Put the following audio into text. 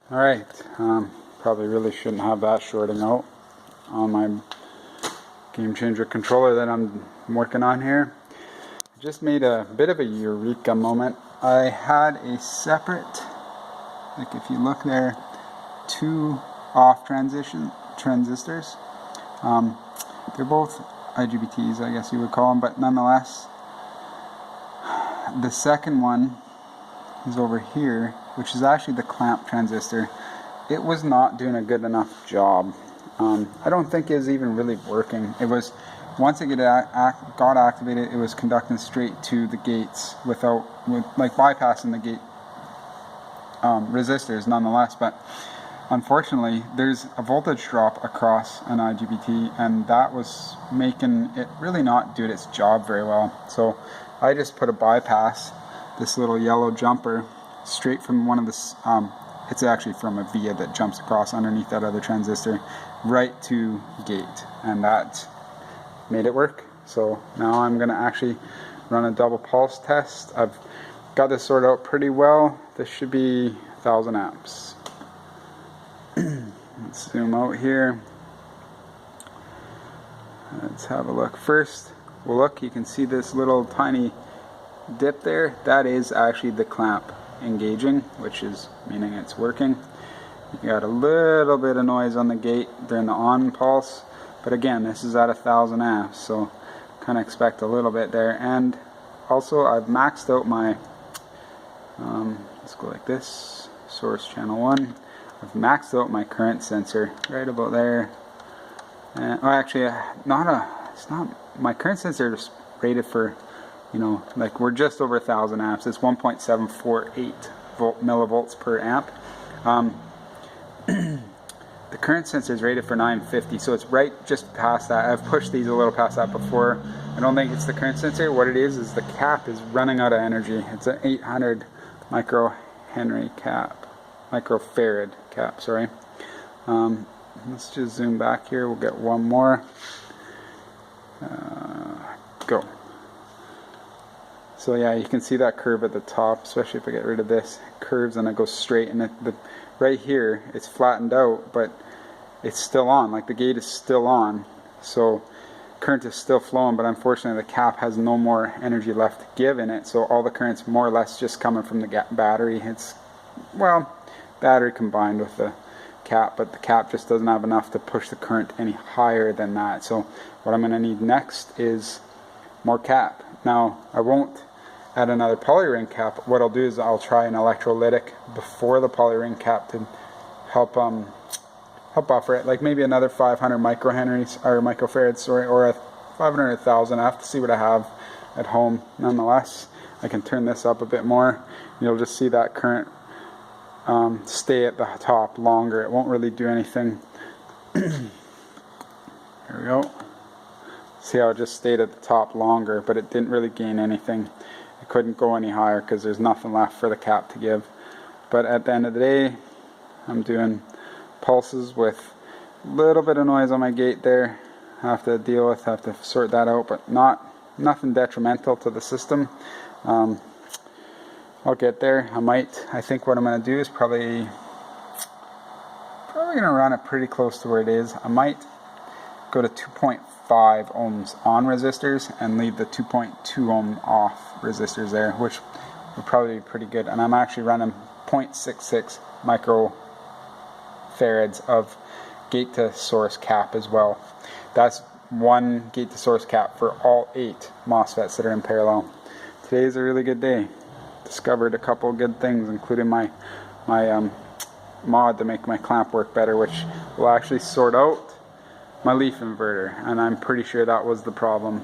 Alright, probably really shouldn't have that shorting out on my Game Changer controller that I'm working on here. Just made a bit of a eureka moment. I had a separate, like if you look there, 2 off transistors. They're both IGBTs, I guess you would call them, but nonetheless, the second one is over here, which is actually the clamp transistor. It was not doing a good enough job. I don't think it was even really working. It was, once it got activated, it was conducting straight to the gates with bypassing the gate resistors nonetheless. But unfortunately, there's a voltage drop across an IGBT, and that was making it really not do its job very well. So I just put a bypass, this little yellow jumper, straight from one of the, it's actually from a via that jumps across underneath that other transistor, right to gate, and that made it work. So now I'm going to actually run a double pulse test. I've got this sorted out pretty well. This should be 1000 amps. Let's zoom out here. Let's have a look. First, well, look, you can see this little tiny dip there. That is actually the clamp engaging, which is meaning it's working. You got a little bit of noise on the gate during the on pulse, but again, this is at 1000 amps, so kind of expect a little bit there. And also, I've maxed out my let's go like this, source channel 1. I've maxed out my current sensor right about there. Oh, actually, it's not. My current sensor is rated for, you know, like we're just over 1000 amps. It's 1.748 millivolts per amp. The current sensor is rated for 950, so it's right just past that. I've pushed these a little past that before. I don't think it's the current sensor. What it is the cap is running out of energy. It's an 800 microfarad cap, sorry. Let's just zoom back here. We'll get one more. Go. So yeah, you can see that curve at the top, especially if I get rid of this. It curves and it goes straight, and right here it's flattened out, but it's still on, like the gate is still on, so current is still flowing, but unfortunately the cap has no more energy left to give in it, so all the current's more or less just coming from the battery. It's, well, battery combined with the cap, but the cap just doesn't have enough to push the current any higher than that. So what I'm going to need next is more cap. Now, I won't add another polyring cap. What I'll do is I'll try an electrolytic before the polyring cap to help buffer it, like maybe another 500 microfarads, sorry, or a 500,000. I have to see what I have at home. Nonetheless, I can turn this up a bit more. You'll just see that current stay at the top longer. It won't really do anything. Here we go. See how it just stayed at the top longer, but it didn't really gain anything. It couldn't go any higher because there's nothing left for the cap to give. But at the end of the day, I'm doing pulses with a little bit of noise on my gate there. Have to deal with, have to sort that out, but nothing detrimental to the system. I'll get there. I think what I'm going to do is probably going to run it pretty close to where it is. I might go to 2.5 ohms on resistors and leave the 2.2 ohm off resistors there, which would probably be pretty good. And I'm actually running 0.66 microfarads of gate to source cap as well. That's one gate to source cap for all 8 MOSFETs that are in parallel. Today's a really good day. Discovered a couple of good things, including my mod to make my clamp work better, which will actually sort out my leaf inverter, and I'm pretty sure that was the problem.